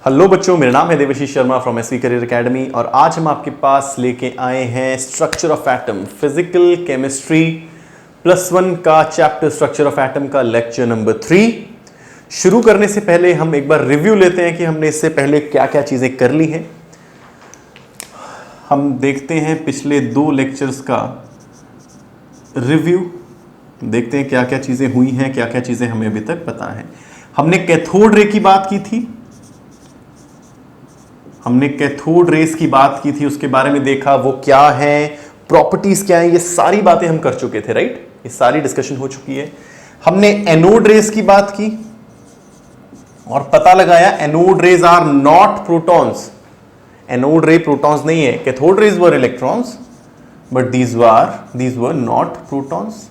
Hello बच्चों, मेरा नाम है Devashish Sharma from S V career academy और आज हम आपके पास लेके आए हैं structure of atom physical chemistry +1 का चैप्टर स्ट्रक्चर ऑफ एटम का लेक्चर नंबर 3। शुरू करने से पहले हम एक बार रिव्यू लेते हैं कि हमने इससे पहले क्या क्या चीजें कर ली हैं। हम देखते हैं पिछले 2 लेक्चर्स का रिव्यू, देखते हैं क्या क्या चीजें हुई हैं, क्या क्या चीजें हमें अभी तक पता है। हमने कैथोड रे की बात की थी, हमने कैथोड रेस की बात की थी, उसके बारे में देखा वो क्या है, प्रॉपर्टीज क्या है, ये सारी बातें हम कर चुके थे, राइट। ये सारी डिस्कशन हो चुकी है। हमने एनोड रेस की बात की और पता लगाया anode rays are not protons. Anode ray protons नहीं है, cathode rays were electrons but these were not protons.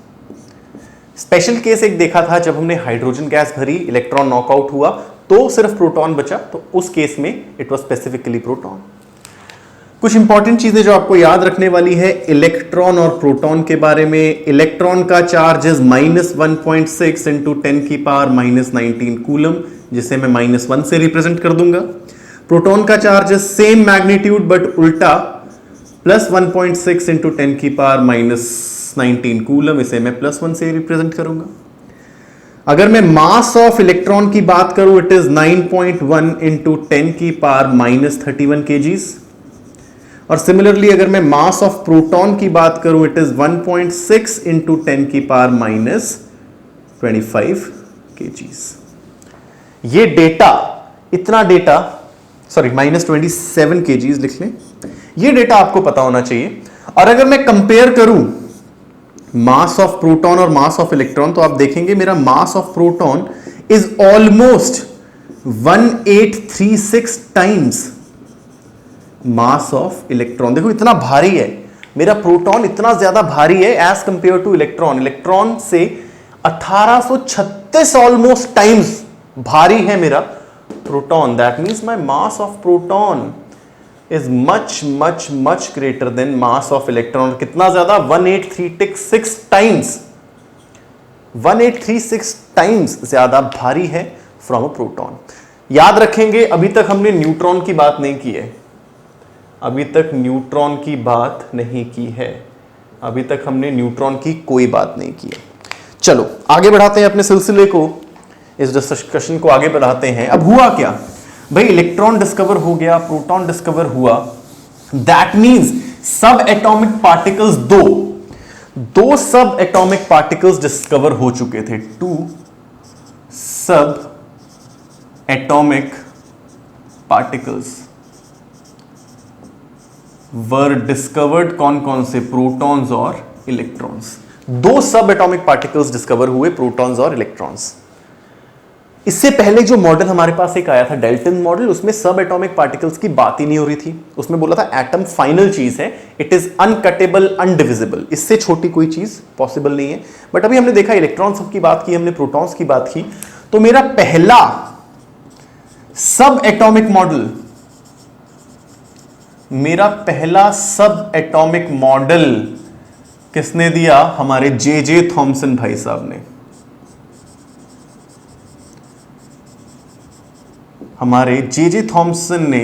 Special case एक देखा था जब हमने हाइड्रोजन गैस भरी, इलेक्ट्रॉन नॉकआउट हुआ तो सिर्फ प्रोटॉन बचा, तो उस केस में इट वाज स्पेसिफिकली प्रोटॉन। कुछ इंपॉर्टेंट चीजें जो आपको याद रखने वाली है इलेक्ट्रॉन और प्रोटॉन के बारे में। इलेक्ट्रॉन का चार्ज इज -1.6 इंटू 10⁻⁻19 कूलम, जिसे मैं -1 से रिप्रेजेंट कर दूंगा। प्रोटॉन का charge is same magnitude but उल्टा, +1.6 इंटू 10⁻⁻19 कूलम, इसे मैं +1 से रिप्रेजेंट करूंगा। अगर मैं मास ऑफ इलेक्ट्रॉन की बात करूं, इट इज 9.1 इंटू 10⁻⁻31 kgs। और सिमिलरली अगर मैं मास ऑफ प्रोटॉन की बात करूं, इट इज 1.6 इंटू 10⁻⁻25 kgs। ये डेटा, इतना डेटा, सॉरी -27 kgs लिख लें, ये डेटा आपको पता होना चाहिए। और अगर मैं कंपेयर करूं मास ऑफ प्रोटॉन और मास ऑफ इलेक्ट्रॉन, तो आप देखेंगे मेरा मास of proton is almost 1836 times mass of electron. देखो इतना भारी है मेरा प्रोटॉन, इतना ज्यादा भारी है as compare to electron. Electron से 1836 ऑलमोस्ट टाइम्स भारी है मेरा proton. That means my mass of proton is much much much greater than mass of electron। कितना ज्यादा? 1836 टाइम्स ज्यादा भारी है फ्रॉम अ प्रोटॉन। याद रखेंगे अभी तक हमने न्यूट्रॉन की बात नहीं की है, अभी तक न्यूट्रॉन की बात नहीं की है, अभी तक हमने न्यूट्रॉन की कोई बात नहीं की है। चलो आगे बढ़ाते हैं अपने सिलसिले को, इस डिस्कशन को आगे बढ़ाते हैं। अब हुआ क्या भाई, इलेक्ट्रॉन डिस्कवर हो गया, प्रोटॉन डिस्कवर हुआ, दैट मींस सब एटॉमिक पार्टिकल्स, दो सब एटॉमिक पार्टिकल्स डिस्कवर हो चुके थे। 2 सब एटॉमिक पार्टिकल्स वर डिस्कवर्ड। कौन कौन से? प्रोटॉन्स और इलेक्ट्रॉन्स। 2 सब एटॉमिक पार्टिकल्स डिस्कवर हुए, प्रोटॉन्स और इलेक्ट्रॉन्स। इससे पहले जो मॉडल हमारे पास एक आया था डाल्टन मॉडल, उसमें सब एटॉमिक पार्टिकल्स की बात ही नहीं हो रही थी। उसमें बोला था एटम फाइनल चीज है, इट इज अनकटेबल अनडिविजिबल, इससे छोटी कोई चीज पॉसिबल नहीं है। बट अभी हमने देखा इलेक्ट्रॉन्स की बात की, हमने प्रोटॉन्स की बात की, तो मेरा पहला सब एटॉमिक मॉडल किसने दिया? हमारे जे थॉमसन भाई साहब ने। हमारे जे थॉमसन ने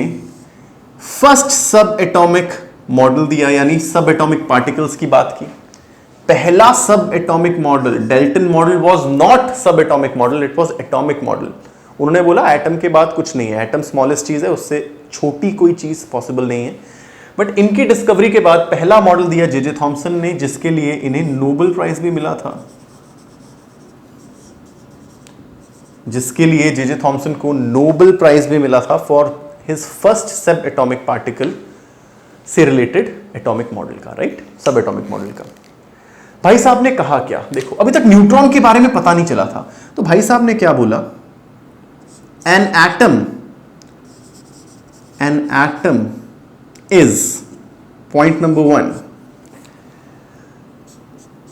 फर्स्ट सब एटॉमिक मॉडल दिया, यानी सब एटॉमिक पार्टिकल्स की बात की। पहला sub atomic model, Dalton model was not sub atomic model, it was atomic model. उन्होंने बोला एटम के बाद कुछ नहीं है, एटम स्मॉलेस्ट चीज है, उससे छोटी कोई चीज पॉसिबल नहीं है। बट इनकी डिस्कवरी के बाद पहला मॉडल दिया जे थॉमसन ने, जिसके लिए इन्हें नोबेल प्राइज भी मिला था, जिसके लिए जे थॉमसन को नोबेल प्राइज भी मिला था फॉर हिज फर्स्ट सब एटॉमिक पार्टिकल से रिलेटेड एटॉमिक मॉडल का, राइट, सब एटॉमिक मॉडल का। भाई साहब ने कहा क्या? देखो अभी तक न्यूट्रॉन के बारे में पता नहीं चला था, तो भाई साहब ने क्या बोला? An atom is, point number 1,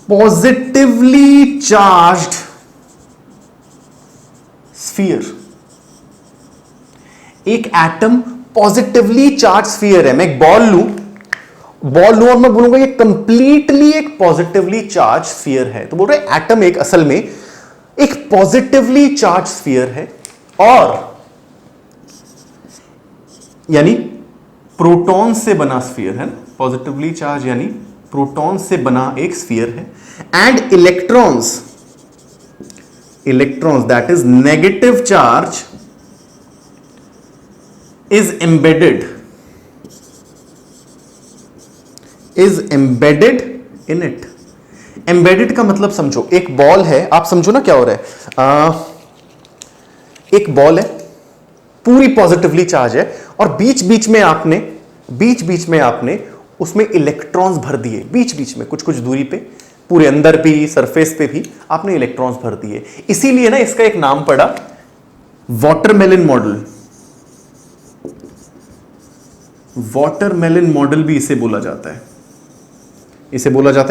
positively charged sphere. एक एटम पॉजिटिवली चार्ज स्फीयर है। मैं एक बॉल लूं और मैं बोलूंगा ये कंप्लीटली एक पॉजिटिवली चार्ज स्फीयर है, तो बोल रहे एटम एक असल में एक पॉजिटिवली चार्ज स्फीयर है और यानी प्रोटॉन से बना स्फीयर है ना, पॉजिटिवली चार्ज यानी प्रोटॉन से बना एक स्फीयर है. And electrons that is negative charge is embedded in it. Embedded का मतलब समझो, एक बॉल है, आप समझो ना क्या हो रहा है. एक बॉल है, पूरी पॉजिटिवली चार्ज है, और बीच बीच में आपने उसमें इलेक्ट्रॉन्स भर दिए, बीच बीच में कुछ कुछ दूरी पे, पूरे अंदर भी सरफेस पे भी आपने इलेक्ट्रॉन्स भर दिए. इसीलिए ना इसका एक नाम पड़ा वाटरमेलन मॉडल. वाटरमेलन मॉडल भी इसे बोला जाता है.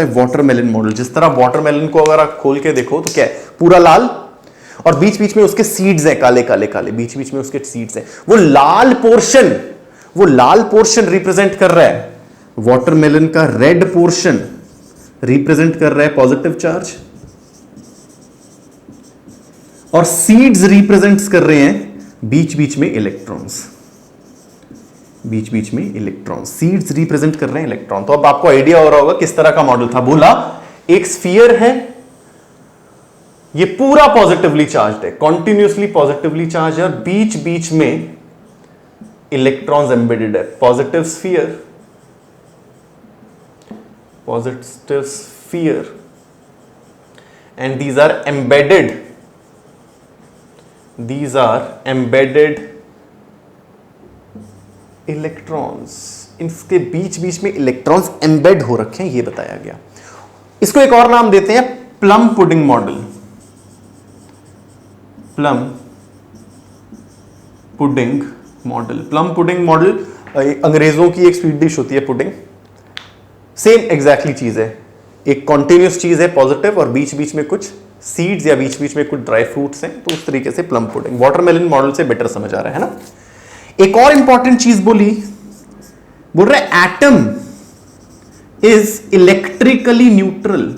Watermelon model. जिस तरह वाटरमेलन को अगर आप खोल के देखो तो क्या है, पूरा लाल, और बीच बीच में उसके सीड्स हैं, काले काले काले, बीच बीच में उसके सीड्स हैं. वो लाल पोर्शन रिप्रेजेंट कर रहा है, वाटरमेलन का रेड पोर्शन रिप्रेजेंट कर रहा है पॉजिटिव चार्ज, और सीड्स रिप्रेजेंट्स कर रहे हैं बीच बीच में इलेक्ट्रॉन्स. सीड्स रिप्रेजेंट कर रहे हैं इलेक्ट्रॉन. तो अब आपको आइडिया हो रहा होगा किस तरह का मॉडल था. बोला एक स्फीयर है, ये पूरा पॉजिटिवली चार्ज है, कॉन्टिन्यूसली पॉजिटिवली चार्ज है, और बीच बीच में इलेक्ट्रॉन्स एम्बेडेड है. Positive sphere and these are embedded electrons. इसके बीच बीच में इलेक्ट्रॉन्स एम्बेड हो रखे हैं, ये बताया गया. इसको एक और नाम देते हैं plum pudding model. Plum pudding model अंग्रेजों की एक स्वीट डिश होती है पुडिंग. सेम एग्जैक्टली चीज है, एक कॉन्टिन्यूस चीज है पॉजिटिव, और बीच बीच में कुछ सीड्स या बीच बीच में कुछ ड्राई फ्रूट्स हैं. तो उस तरीके से प्लम पुडिंग वाटरमेलन मॉडल से बेटर समझ आ रहा है ना. एक और इंपॉर्टेंट चीज बोल रहा है एटम इज इलेक्ट्रिकली न्यूट्रल.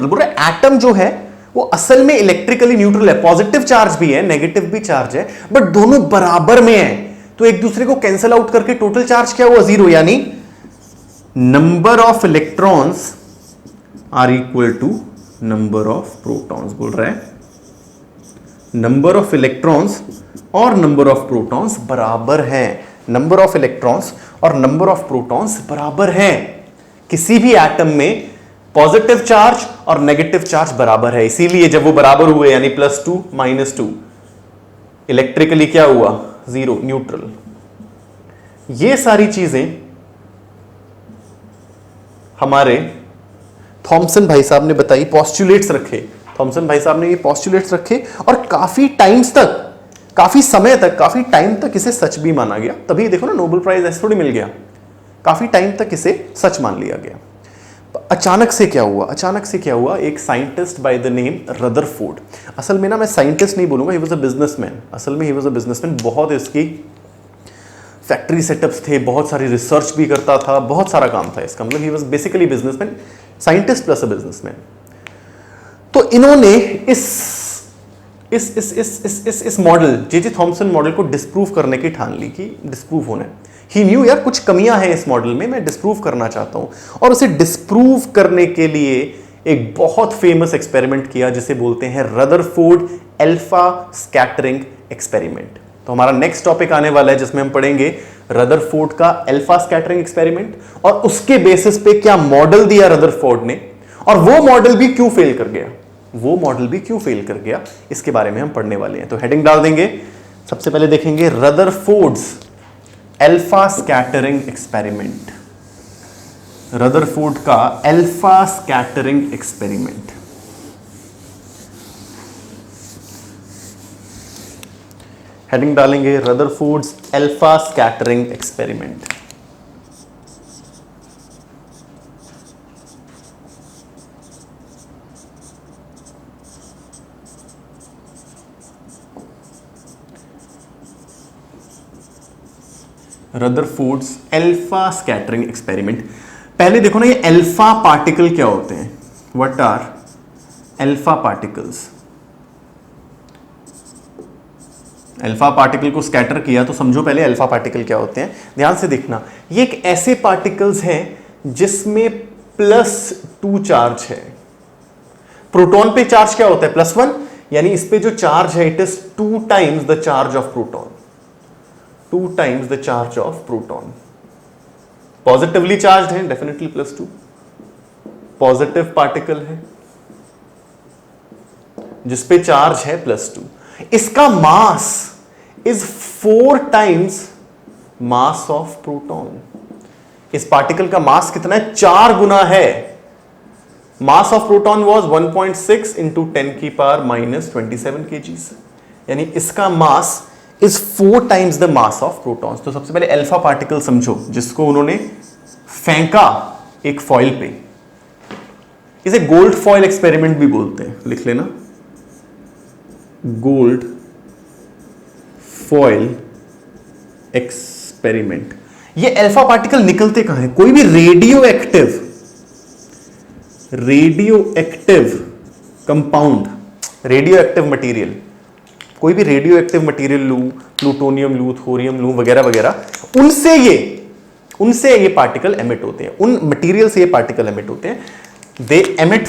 बोल रहा है एटम जो है वो असल में इलेक्ट्रिकली न्यूट्रल है. पॉजिटिव चार्ज भी है, नेगेटिव भी चार्ज है, बट दोनों बराबर में है. तो एक दूसरे को कैंसिल आउट करके टोटल चार्ज क्या हुआ, 0. यानी number of electrons are equal to number of protons. बोल रहा है नंबर ऑफ इलेक्ट्रॉन्स और नंबर ऑफ प्रोटॉन्स बराबर हैं. नंबर ऑफ इलेक्ट्रॉन्स और नंबर ऑफ प्रोटॉन्स बराबर हैं. किसी भी एटम में पॉजिटिव चार्ज और नेगेटिव चार्ज बराबर है. इसीलिए जब वो बराबर हुए, यानी +2 -2, इलेक्ट्रिकली क्या हुआ, 0, न्यूट्रल. ये सारी चीजें हमारे थॉमसन भाई साहब ने बताई, पॉस्टुलेट्स रखे. थॉमसन भाई साहब ने ये पॉस्टुलेट्स रखे, और काफी टाइम तक इसे सच भी माना गया. तभी देखो ना, नोबेल प्राइज ऐसे थोड़ी मिल गया, काफी टाइम तक इसे सच मान लिया गया. अचानक से क्या हुआ, एक scientist by the name Rutherford. असल में ना मैं साइंटिस्ट नहीं बोलूंगा, ही वाज अ बिजनेसमैन. बहुत इसकी फैक्ट्री सेटअप्स थे, बहुत सारी रिसर्च भी करता था, बहुत सारा काम था इसका. मतलब he was basically businessman, scientist plus a businessman. तो इन्होंने इस मॉडल जे थॉमसन मॉडल को डिस्प्रूव करने की ठान ली कि डिस्प्रूव होना है. ही न्यू यार कुछ कमियां हैं इस मॉडल में, मैं डिस्प्रूव करना चाहता हूं. और उसे डिस्प्रूव करने के लिए एक बहुत फेमस एक्सपेरिमेंट किया जिसे बोलते हैं रदरफोर्ड अल्फा स्कैटरिंग एक्सपेरिमेंट. तो हमारा नेक्स्ट टॉपिक आने वाला है जिसमें हम पढ़ेंगे रदरफोर्ड का अल्फा स्कैटरिंग एक्सपेरिमेंट, और उसके बेसिस पे क्या मॉडल दिया रदरफोर्ड ने, और वो मॉडल भी क्यों फेल कर गया, इसके बारे में हम पढ़ने वाले हैं. तो हेडिंग डाल देंगे. सबसे पहले देखेंगे Rutherford's alpha scattering experiment. Rutherford का अल्फा स्कैटरिंग एक्सपेरिमेंट. हेडिंग डालेंगे Rutherford's alpha scattering experiment. Rutherford's alpha scattering experiment. पहले देखो ना, ये अल्फा पार्टिकल क्या होते हैं. What are alpha particles. Alpha particle को स्कैटर किया तो समझो पहले अल्फा पार्टिकल क्या होते हैं, ध्यान से देखना। ये एक ऐसे पार्टिकल्स हैं जिसमें +2 चार्ज है। प्रोटॉन पे चार्ज क्या होता है? +1, यानी इस पे जो चार्ज है it is 2 times the charge of proton, 2 times the charge of proton. Positively charge है, डेफिनेटली +2, पॉजिटिव पार्टिकल है जिसपे चार्ज है +2। इसका mass is 4 times mass of proton. इस पार्टिकल का मास कितना है? 4 गुना है। मास ऑफ प्रोटॉन वाज 1.6 × 10⁻⁻27 kgs, यानी इसका mass is 4 times the mass of protons. तो सबसे पहले अल्फा पार्टिकल समझो, जिसको उन्होंने फेंका एक फॉइल पे। इसे गोल्ड फॉइल एक्सपेरिमेंट भी बोलते हैं, लिख लेना, गोल्ड फॉइल एक्सपेरिमेंट। ये अल्फा पार्टिकल निकलते कहां है? कोई भी radio active compound, radio active material, कोई भी रेडियो एक्टिव मटेरियल लूं, प्लूटोनियम लूं, थोरियम लूं, वगैरह वगैरह, उनसे ये पार्टिकल एमिट होते हैं, उन मटेरियल से ये पार्टिकल एमिट होते हैं। दे emit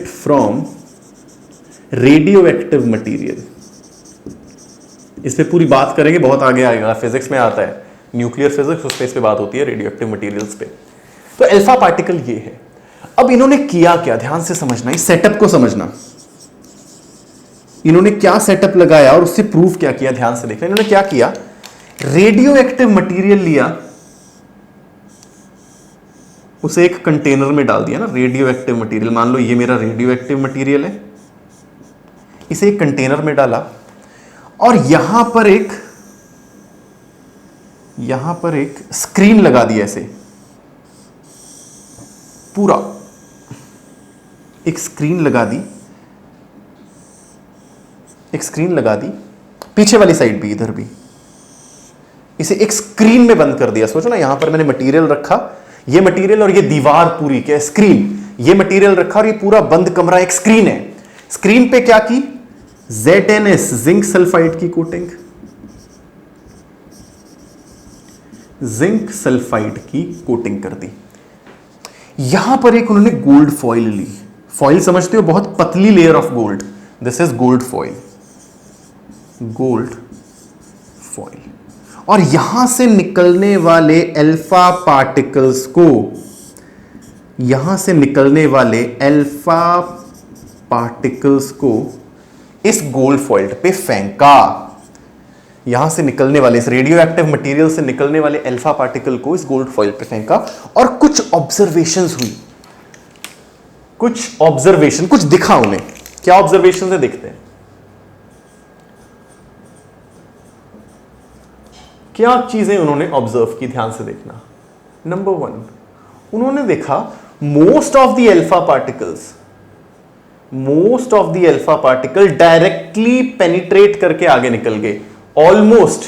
from radio active material. इस पे पूरी बात करेंगे, बहुत आगे आएगा, फिजिक्स में आता है, न्यूक्लियर फिजिक्स, उस पे इस पे बात होती है रेडियो एक्टिव मटीरियल्स पे। तो अल्फा पार्टिकल ये है। अब इन्होंने किया क्या, ध्यान से समझना, इस सेटअप को समझना। इन्होंने क्या सेटअप लगाया और उससे प्रूफ क्या किया, ध्यान से देखना। इन्होंने क्या किया, रेडियो एक्टिव मटीरियल लिया, उसे एक कंटेनर में डाल दिया ना, रेडियो एक्टिव मटीरियल। मान लो ये मेरा रेडियो एक्टिव मटीरियल है, इसे एक कंटेनर में डाला और यहां पर एक स्क्रीन लगा दी, ऐसे पूरा एक स्क्रीन लगा दी, पीछे वाली साइड भी, इधर भी। इसे एक स्क्रीन में बंद कर दिया। सोचो ना, यहां पर मैंने मटेरियल रखा, ये मटेरियल और ये दीवार पूरी क्या, स्क्रीन, ये मटेरियल रखा और ये पूरा बंद कमरा एक स्क्रीन है। स्क्रीन पे क्या की, ZnS जिंक सल्फाइड की कोटिंग, जिंक सल्फाइड की कोटिंग कर दी। यहां पर एक उन्होंने गोल्ड फॉइल ली। फॉइल समझते हो, बहुत पतली layer of gold, this is gold foil, gold foil. और यहां से निकलने वाले अल्फा पार्टिकल्स को इस गोल्ड फॉइल पे फेंका। यहां से निकलने वाले, इस रेडियो एक्टिव मटेरियल से निकलने वाले अल्फा पार्टिकल को इस गोल्ड फॉइल पे फेंका और कुछ ऑब्जर्वेशंस हुई, कुछ दिखा उन्हें। क्या ऑब्जर्वेशन है, देखते हैं। क्या चीजें उन्होंने ऑब्जर्व की, ध्यान से देखना। नंबर 1, उन्होंने देखा most of the alpha particle directly penetrate करके आगे निकल गए। ऑलमोस्ट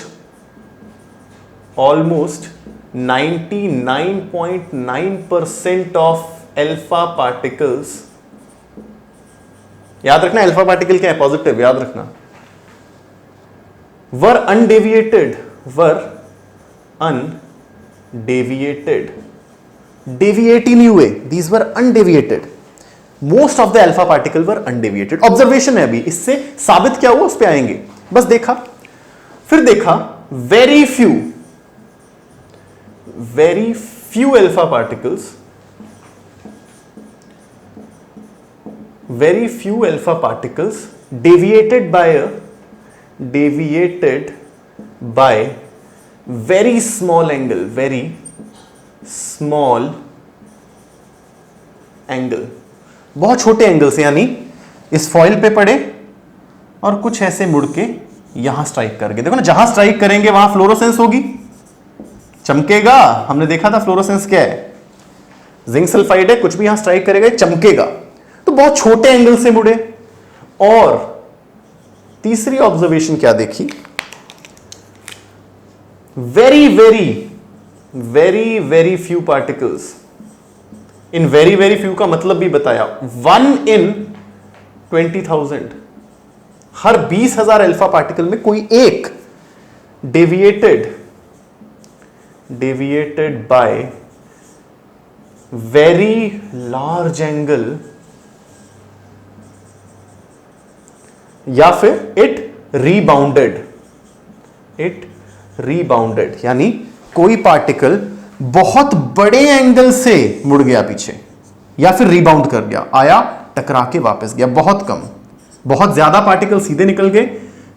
99.9% ऑफ अल्फा पार्टिकल्स, याद रखना अल्फा पार्टिकल क्या है, पॉजिटिव, याद रखना, वर अनडेविएटेड, डेविएट ही नहीं हुए, these were undeviated. Most of the alpha particle were undeviated. Observation है अभी, इससे साबित क्या हुआ उस पे आएंगे। बस देखा, फिर देखा very few alpha particles deviated by very small angle, बहुत छोटे एंगल से, यानी इस फॉइल पे पड़े और कुछ ऐसे मुड़ के यहां स्ट्राइक कर गए। देखो ना, जहां स्ट्राइक करेंगे वहां फ्लोरोसेंस होगी, चमकेगा। हमने देखा था फ्लोरोसेंस क्या है, जिंक सल्फाइड है, कुछ भी यहां स्ट्राइक करेगा चमकेगा। तो बहुत छोटे एंगल से मुड़े। और तीसरी ऑब्जर्वेशन क्या देखी, very few particles. In very few का मतलब भी बताया, 1 in 20,000, हर 20,000 अल्फा पार्टिकल में कोई एक deviated by very large angle या फिर इट रीबाउंडेड, यानी कोई पार्टिकल बहुत बड़े एंगल से मुड़ गया पीछे या फिर रीबाउंड कर गया, आया टकरा के वापस गया। बहुत कम, बहुत ज्यादा पार्टिकल सीधे निकल गए,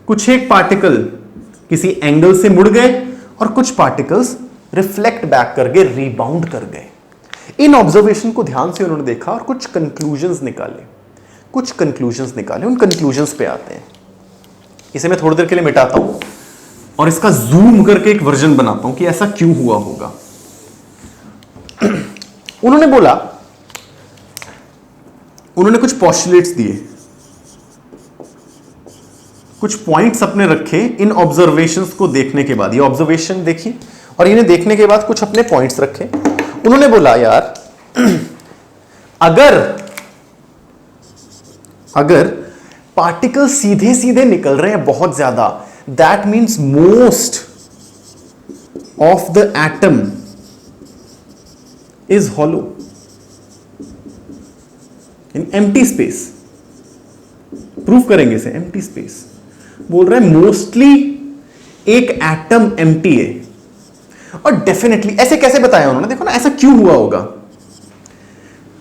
कुछ एक पार्टिकल किसी एंगल से मुड़ गए और कुछ पार्टिकल्स रिफ्लेक्ट बैक कर गए, रीबाउंड कर गए। इन ऑब्जर्वेशन को ध्यान से उन्होंने देखा और कुछ कंक्लूजन्स निकाले। उन कंक्लूजन्स पे आते हैं। इसे मैं थोड़ी देर के लिए मिटाता हूं और इसका जूम करके एक वर्जन बनाता हूं कि ऐसा क्यों हुआ होगा। उन्होंने कुछ पॉस्टुलेट्स दिए, कुछ पॉइंट्स अपने रखे इन ऑब्जर्वेशंस को देखने के बाद। ये ऑब्जर्वेशन देखिए और इन्हें देखने के बाद कुछ अपने पॉइंट्स रखे। उन्होंने बोला यार अगर पार्टिकल सीधे सीधे निकल रहे हैं बहुत ज्यादा, that means most of the atom is hollow in empty space. Prove करेंगे इसे, एम्प्टी स्पेस बोल रहे हैं मोस्टली एक एटम एम्प्टी है। और डेफिनेटली ऐसे कैसे बताया उन्होंने, देखो ना ऐसा क्यों हुआ होगा।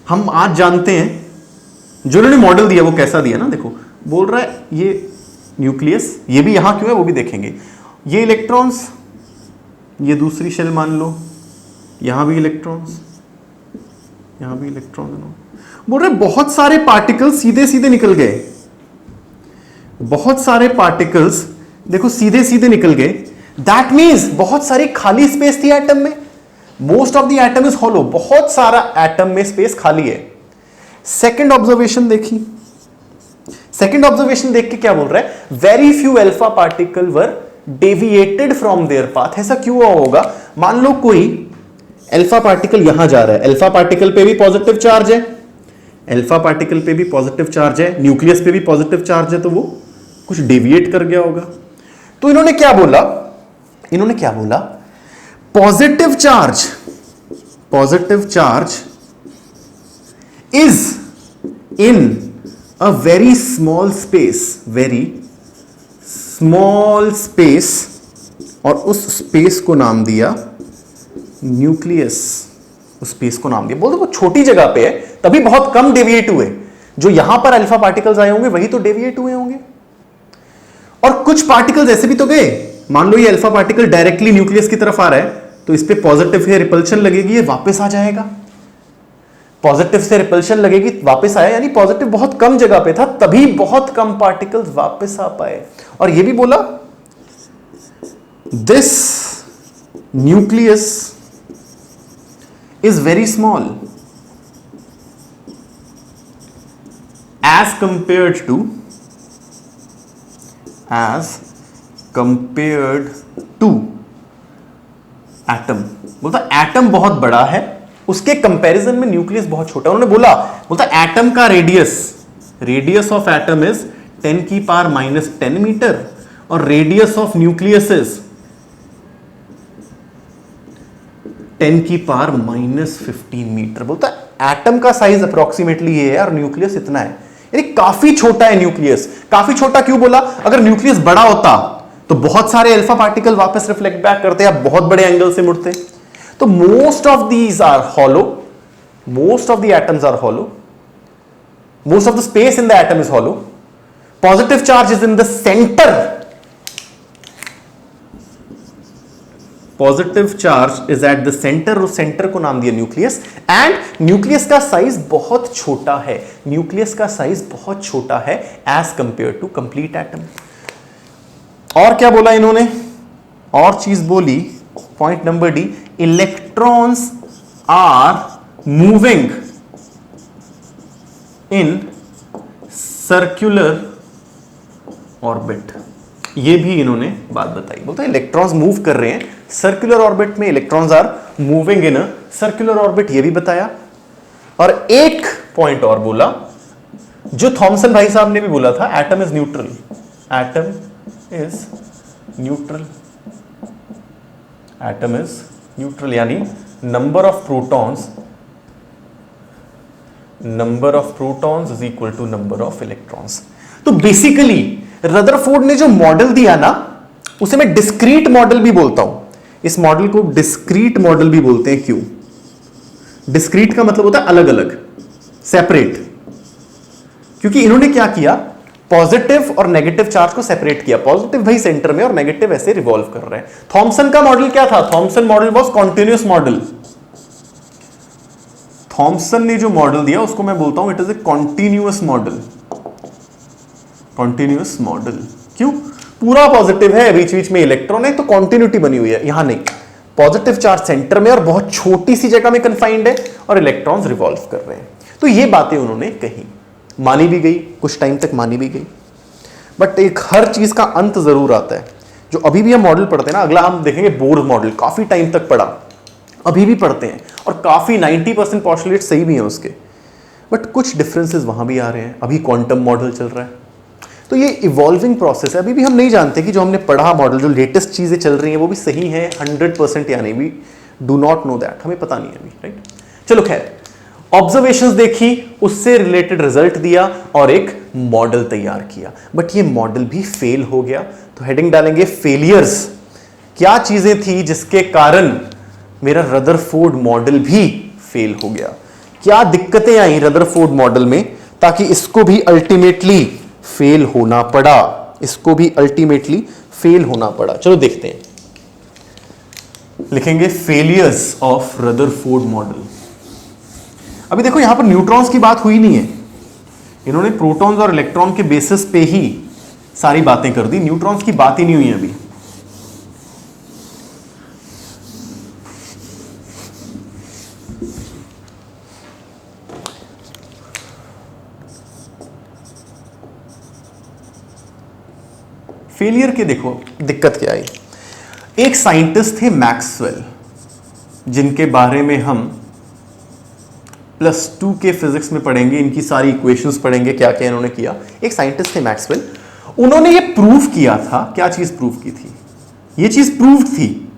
हम आज जानते हैं, जो उन्होंने मॉडल दिया वो कैसा दिया ना, देखो बोल रहा है ये न्यूक्लियस, ये भी यहां क्यों है वो भी देखेंगे। ये इलेक्ट्रॉन्स, ये दूसरी शेल मान लो, यहां भी इलेक्ट्रॉन्स, यहां भी इलेक्ट्रॉन। बोल रहे बहुत सारे पार्टिकल्स सीधे सीधे निकल गए, बहुत सारे पार्टिकल्स देखो सीधे सीधे निकल गए। दैट मीन्स बहुत सारी खाली स्पेस थी एटम में। Most of the atom is hollow, बहुत सारा एटम में स्पेस खाली है। सेकंड ऑब्जर्वेशन देखी, सेकंड ऑब्जर्वेशन देख के क्या बोल रहा है, very few alpha particle were deviated from there path. ऐसा क्यों हुआ होगा, मान लो कोई अल्फा पार्टिकल यहां जा रहा है, अल्फा पार्टिकल पे भी पॉजिटिव चार्ज है, अल्फा पार्टिकल पे भी पॉजिटिव चार्ज है, न्यूक्लियस पे भी पॉजिटिव चार्ज है, तो वो कुछ डेविएट कर गया होगा। तो इन्होंने क्या बोला, positive charge is in a very small space, और उस स्पेस को नाम दिया न्यूक्लियस। उस स्पेस को नाम दिया, बोलते वो छोटी जगह पे है तभी बहुत कम डेविएट हुए। जो यहां पर अल्फा पार्टिकल्स आए होंगे वही तो डेविएट हुए होंगे। और कुछ पार्टिकल्स ऐसे भी तो गए, मान लो ये अल्फा पार्टिकल डायरेक्टली न्यूक्लियस की तरफ आ रहा है तो इस पे पॉजिटिव है रिपल्शन लगेगी, ये वापस आ जाएगा। पॉजिटिव से रिपल्शन लगेगी वापस आया, यानी पॉजिटिव बहुत कम जगह पे था तभी बहुत कम पार्टिकल्स वापस आ पाए। और ये भी बोला this nucleus is very small as compared to atom. बोलता एटम बहुत बड़ा है, उसके कंपैरिजन में न्यूक्लियस बहुत छोटा है। उन्होंने बोलता एटम का radius of atom is 10⁻⁻10 metre और radius of nucleus is 10⁻⁻15 metre. बोलता एटम का साइज अप्रोक्सीमेटली ये है और न्यूक्लियस इतना है, यानी काफी छोटा है न्यूक्लियस। काफी छोटा क्यों बोला, अगर न्यूक्लियस बड़ा होता तो बहुत सारे अल्फा पार्टिकल वापस रिफ्लेक्ट बैक करते या बहुत बड़े एंगल से मुड़ते। तो most of these are hollow, most of the atoms are hollow, most of the space in the atom is hollow, positive charge is in the centre, positive charge is at the centre, उस centre को नाम दिया nucleus. And nucleus का size बहुत छोटा है, nucleus का size बहुत छोटा है as compare to complete atom. और क्या बोला इन्होंने, और चीज बोली, point number D, electrons are moving in circular orbit. ये भी इन्होंने बात बताई। बोलते हैं इलेक्ट्रॉन्स मूव कर रहे हैं सर्कुलर ऑर्बिट में, electrons are moving in a circular orbit, ये भी बताया। और एक पॉइंट और बोला जो थॉमसन भाई साहब ने भी बोला था, atom is neutral. Atom is neutral, atom is neutral, यानी number of protons is equal to number of electrons. तो बेसिकली रदरफोर्ड ने जो मॉडल दिया ना, उसे मैं डिस्क्रीट मॉडल भी बोलता हूं। इस मॉडल को डिस्क्रीट मॉडल भी बोलते हैं। क्यों? डिस्क्रीट का मतलब होता है अलग अलग, सेपरेट। क्योंकि इन्होंने क्या किया, पॉजिटिव और नेगेटिव चार्ज को सेपरेट किया। पॉजिटिव भाई सेंटर में और नेगेटिव ऐसे रिवॉल्व कर रहे हैं। थॉमसन का मॉडल क्या था? Thomson model was continuous model. Thomson ने जो मॉडल दिया उसको मैं बोलता हूं it is a continuous model. Continuous model क्यों? पूरा पॉजिटिव है, बीच बीच में इलेक्ट्रॉन है, तो कॉन्टिन्यूटी बनी हुई है। यहां नहीं, पॉजिटिव चार्ज सेंटर में और बहुत छोटी सी जगह में कन्फाइंड है और इलेक्ट्रॉन्स रिवॉल्व कर रहे हैं। तो ये बातें उन्होंने कही, मानी भी गई, कुछ टाइम तक मानी भी गई। बट एक हर चीज का अंत जरूर आता है। जो अभी भी हम मॉडल पढ़ते हैं ना, अगला हम देखेंगे बोर मॉडल, काफी टाइम तक पढ़ा, अभी भी पढ़ते हैं और काफी 90% पॉस्टुलेट सही भी है उसके, बट कुछ डिफरेंसेस वहां भी आ रहे हैं। अभी क्वांटम मॉडल चल रहा है, तो ये इवॉल्विंग प्रोसेस है। अभी भी हम नहीं जानते कि जो हमने पढ़ा मॉडल, जो लेटेस्ट चीजें चल रही हैं वो भी सही है 100% या नहीं। We do not know that, हमें पता नहीं है अभी, राइट। चलो खैर, ऑब्जर्वेशंस देखी, उससे रिलेटेड रिजल्ट दिया और एक मॉडल तैयार किया, बट ये मॉडल भी फेल हो गया। तो हेडिंग डालेंगे फेलियर्स। क्या चीजें थी जिसके कारण मेरा रदरफोर्ड मॉडल भी फेल हो गया? क्या दिक्कतें आई रदरफोर्ड मॉडल में ताकि इसको भी अल्टीमेटली फेल होना पड़ा? इसको भी अल्टीमेटली फेल होना पड़ा। चलो देखते हैं, लिखेंगे फेलियर्स ऑफ रदरफोर्ड मॉडल। अभी देखो यहां पर न्यूट्रॉन्स की बात हुई नहीं है, इन्होंने प्रोटॉन्स और इलेक्ट्रॉन के बेसिस पे ही सारी बातें कर दी, न्यूट्रॉन्स की बात ही नहीं हुई अभी। फेलियर के देखो दिक्कत क्या आई। एक साइंटिस्ट थे मैक्सवेल, जिनके बारे में हम +2 के फिजिक्स में पढ़ेंगे, इनकी सारी इक्वेशंस पढ़ेंगे, क्या क्या इन्होंने किया। एक साइंटिस्ट थे मैक्सवेल, उन्होंने ये प्रूव किया था। क्या चीज प्रूव की थी? ये चीज प्रूव थी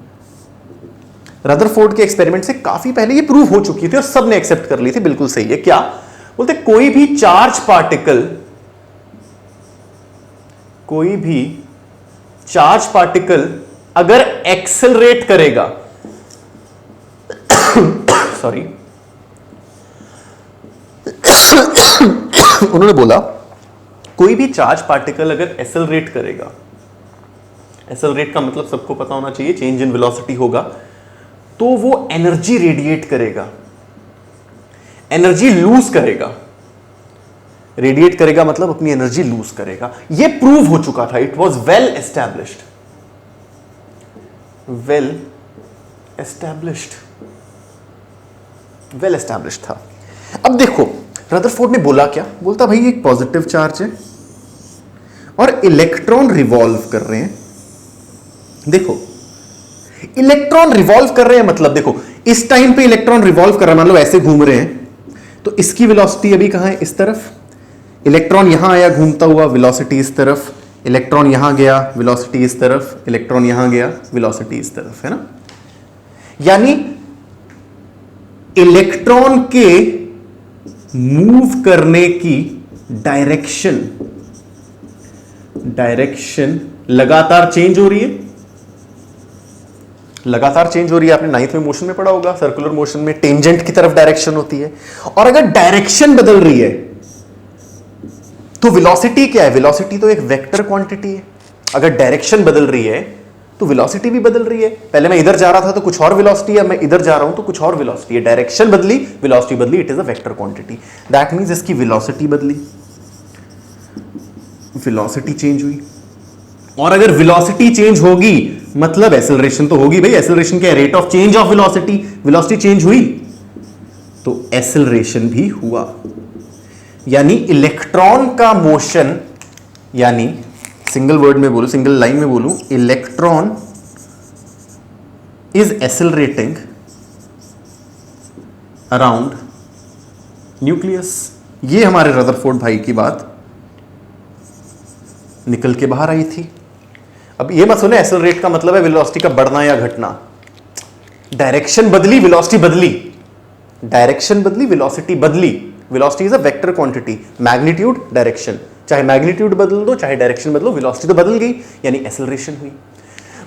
रदरफोर्ड के एक्सपेरिमेंट से काफी पहले, ये प्रूव हो चुकी थी और सबने एक्सेप्ट कर ली थी, बिल्कुल सही है। क्या बोलते? कोई भी चार्ज पार्टिकल अगर एक्सेलरेट करेगा सॉरी उन्होंने बोला कोई भी चार्ज पार्टिकल अगर एक्सेलरेट करेगा, एक्सेलरेट का मतलब सबको पता होना चाहिए, चेंज इन वेलोसिटी होगा, तो वो एनर्जी रेडिएट करेगा, एनर्जी लूज करेगा। रेडिएट करेगा मतलब अपनी एनर्जी लूज करेगा। ये प्रूव हो चुका था, इट वॉज वेल एस्टैब्लिश्ड था। अब देखो रदरफोर्ड ने बोला क्या? बोलता भाई एक पॉजिटिव चार्ज है और इलेक्ट्रॉन रिवॉल्व कर रहे हैं। देखो इलेक्ट्रॉन रिवॉल्व कर रहे हैं मतलब देखो इस टाइम पे इलेक्ट्रॉन रिवॉल्व कर रहा है, मान लो ऐसे घूम रहे हैं, तो इसकी वेलोसिटी अभी कहां है? इस तरफ। इलेक्ट्रॉन यहां आया घूमता हुआ, वेलोसिटी इस तरफ। इलेक्ट्रॉन यहां गया, वेलोसिटी इस तरफ। इलेक्ट्रॉन यहां गया, वेलोसिटी इस तरफ, है ना। यानी इलेक्ट्रॉन के मूव करने की डायरेक्शन लगातार चेंज हो रही है, लगातार चेंज हो रही है। आपने 9th में मोशन में पढ़ा होगा, सर्कुलर मोशन में टेंजेंट की तरफ डायरेक्शन होती है। और अगर डायरेक्शन बदल रही है तो वेलोसिटी क्या है? वेलोसिटी तो एक वेक्टर क्वांटिटी है। अगर डायरेक्शन बदल रही है तो वेलोसिटी भी बदल रही है। पहले मैं इधर जा रहा था तो कुछ और वेलोसिटी है, मैं इधर जा रहा हूं तो कुछ और वेलोसिटी है। डायरेक्शन बदली, वेलोसिटी बदली, it is a vector quantity. That means इसकी वेलोसिटी बदली, वेलोसिटी चेंज हुई। और अगर वेलोसिटी चेंज होगी मतलब एक्सेलरेशन तो होगी भाई। एक्सेलरेशन क्या है? Rate of change of velocity. Velocity change हुई तो एक्सेलरेशन भी हुआ। यानी इलेक्ट्रॉन का मोशन, यानी सिंगल वर्ड में बोलूं, सिंगल लाइन में बोलूं, electron is accelerating around nucleus. ये हमारे रदरफोर्ड भाई की बात निकल के बाहर आई थी। अब ये मत सुने एक्सेलरेट का मतलब है वेलोसिटी का बढ़ना या घटना। डायरेक्शन बदली, वेलोसिटी बदली, डायरेक्शन बदली, वेलोसिटी बदली। Velocity is a vector quantity, magnitude, direction. चाहे मैग्नीट्यूड बदल दो चाहे डायरेक्शन बदलो, वेलोसिटी तो बदल गई, यानी एक्सेलरेशन हुई।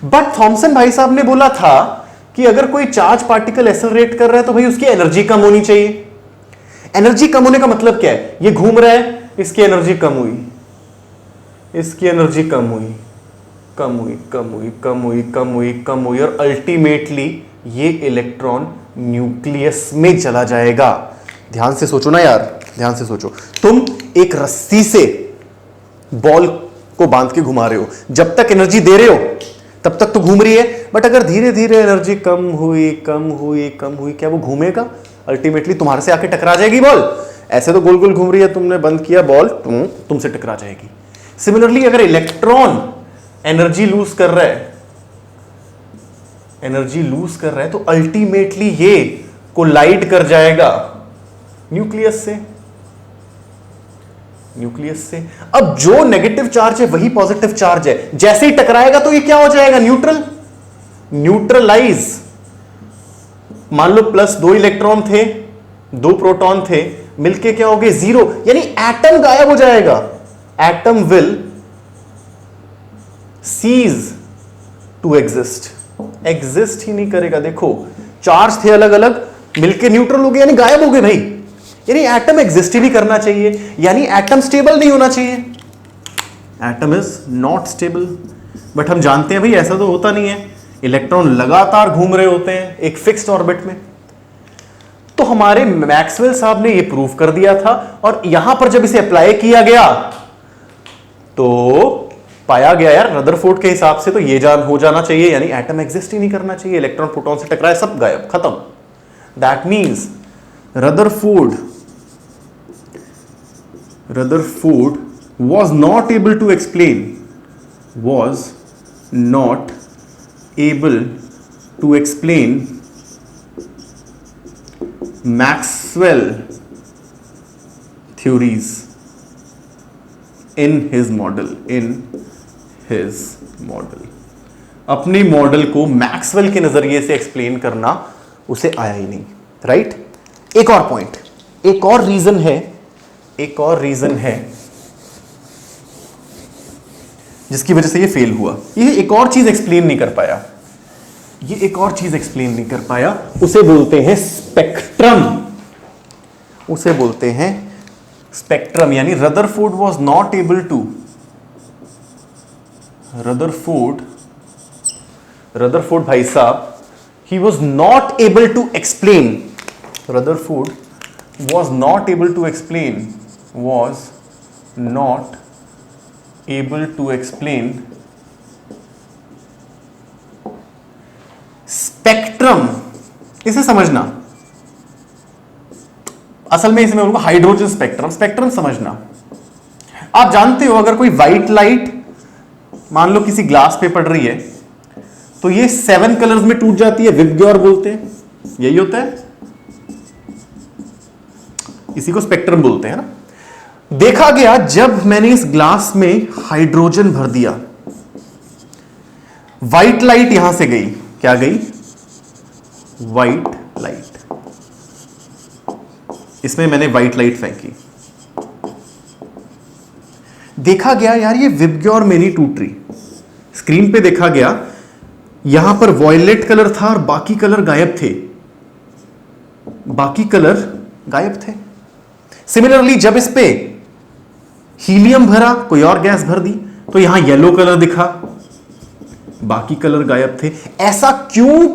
बट थॉमसन भाई साहब ने बोला था कि अगर कोई चार्ज पार्टिकल एक्सेलरेट कर रहा है तो भाई उसकी एनर्जी कम होनी चाहिए। एनर्जी कम होने का मतलब क्या है? ये घूम रहा है, इसकी एनर्जी कम हुई, इसकी एनर्जी कम हुई, कम हुई, कम हुई, कम हुई, कम हुई, कम हुई, और अल्टीमेटली ये इलेक्ट्रॉन न्यूक्लियस में चला जाएगा। ध्यान से सोचो ना यार, ध्यान से सोचो। तुम एक रस्सी से बॉल को बांध के घुमा रहे हो, जब तक एनर्जी दे रहे हो तब तक तो घूम रही है, बट अगर धीरे धीरे एनर्जी कम हुई, कम हुई, कम हुई, क्या वो घूमेगा? अल्टीमेटली तुम्हारे से आके टकरा जाएगी बॉल। ऐसे तो गोल गोल घूम रही है, तुमने बंद किया, बॉल तुमसे टकरा जाएगी। सिमिलरली अगर इलेक्ट्रॉन एनर्जी लूज कर रहा है, एनर्जी लूज कर रहा है, तो अल्टीमेटली ये कोलाइड कर जाएगा न्यूक्लियस से, न्यूक्लियस से। अब जो नेगेटिव चार्ज है वही पॉजिटिव चार्ज है, जैसे ही टकराएगा तो ये क्या हो जाएगा? Neutral, neutralise. मान लो प्लस 2 इलेक्ट्रॉन थे, 2 प्रोटॉन थे, मिलके क्या हो गए? 0, यानी एटम गायब हो जाएगा। Atom will cease to exist, exist ही नहीं करेगा। देखो चार्ज थे अलग अलग, मिलके न्यूट्रल हो गए, यानी गायब हो गए भाई। यानी एटम एग्जिस्ट ही नहीं करना चाहिए, यानी एटम स्टेबल नहीं होना चाहिए। Atom is not stable. But हम जानते हैं भाई ऐसा तो होता नहीं है, इलेक्ट्रॉन लगातार घूम रहे होते हैं एक फिक्स्ड ऑर्बिट में। तो हमारे मैक्सवेल साहब ने ये प्रूव कर दिया था, और यहां पर जब इसे अप्लाई किया गया तो पाया गया यार रदरफोर्ड के हिसाब से तो ये हो जाना चाहिए, यानी एटम एग्जिस्ट ही नहीं करना चाहिए। इलेक्ट्रॉन प्रोटॉन से टकराए, सब गायब, खत्म। That means Rutherford was not able to explain Maxwell theories in his model. अपने मॉडल को मैक्सवेल के नजरिए से एक्सप्लेन करना उसे आया ही नहीं, राइट? एक और पॉइंट, एक और रीजन है जिसकी वजह से ये फेल हुआ। ये एक और चीज एक्सप्लेन नहीं कर पाया, उसे बोलते हैं स्पेक्ट्रम। यानी Rutherford was not able to, Rutherford भाई साहब, he was not able to explain, Rutherford was not able to explain spectrum. इसे समझना, असल में इसे मैं बोलूंगा हाइड्रोजन स्पेक्ट्रम समझना। आप जानते हो अगर कोई व्हाइट लाइट मान लो किसी ग्लास पे पड़ रही है तो ये 7 कलर्स में टूट जाती है, विबग्योर बोलते हैं, यही होता है, इसी को स्पेक्ट्रम बोलते हैं ना। देखा गया जब मैंने इस ग्लास में हाइड्रोजन भर दिया, व्हाइट लाइट यहां से गई, क्या गई? White light. इसमें मैंने व्हाइट लाइट फेंकी, देखा गया यार ये विबग्योर में नहीं टूट रही। स्क्रीन पे देखा गया यहां पर वॉयलेट कलर था और बाकी कलर गायब थे। सिमिलरली जब इस पे हीलियम भरा, कोई और गैस भर दी, तो यहां येलो कलर दिखा, बाकी कलर गायब थे। ऐसा क्यों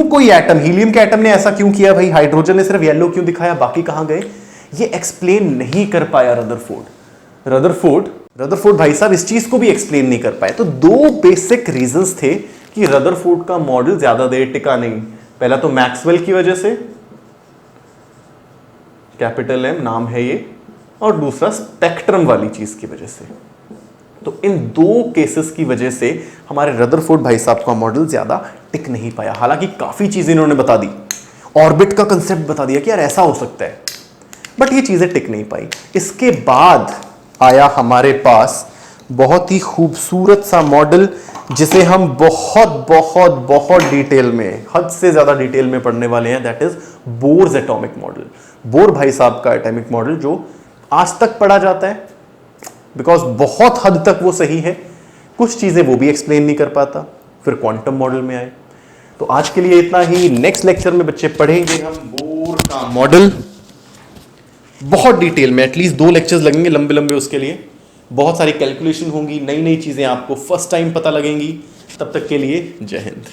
कोई एटम, हीलियम के एटम ने ऐसा क्यों किया भाई? हाइड्रोजन ने सिर्फ येलो क्यों दिखाया, बाकी कहां गए? ये एक्सप्लेन नहीं कर पाया रदरफोर्ड भाई साहब, इस चीज को भी एक्सप्लेन नहीं कर पाए। तो 2 बेसिक रीजंस थे कि रदरफोर्ड का मॉडल ज्यादा देर टिका नहीं। पहला तो मैक्सवेल की वजह से, कैपिटल M नाम है ये, और दूसरा स्पेक्ट्रम वाली चीज की वजह से। तो इन 2 केसेस की वजह से हमारे रदरफोर्ड भाई साहब का मॉडल ज्यादा टिक नहीं पाया। हालांकि काफी चीजें इन्होंने बता दी, ऑर्बिट का कंसेप्ट बता दिया कि यार ऐसा हो सकता है, बट ये चीजें टिक नहीं पाई। इसके बाद आया हमारे पास बहुत ही खूबसूरत सा मॉडल, जिसे हम बहुत बहुत बहुत डिटेल में, हद से ज्यादा डिटेल में पढ़ने वाले हैं। That is Bohr's atomic model. Bore भाई साहब का एटॉमिक मॉडल जो आज तक पढ़ा जाता है, बिकॉज बहुत हद तक वो सही है, कुछ चीजें वो भी एक्सप्लेन नहीं कर पाता, फिर क्वांटम मॉडल में आए। तो आज के लिए इतना ही। नेक्स्ट लेक्चर में बच्चे पढ़ेंगे हम बोर का मॉडल बहुत डिटेल में। एटलीस्ट 2 लेक्चर्स लगेंगे लंबे लंबे उसके लिए। बहुत सारी कैलकुलेशन होंगी, नई नई चीजें आपको फर्स्ट टाइम पता लगेंगी। तब तक के लिए जय हिंद।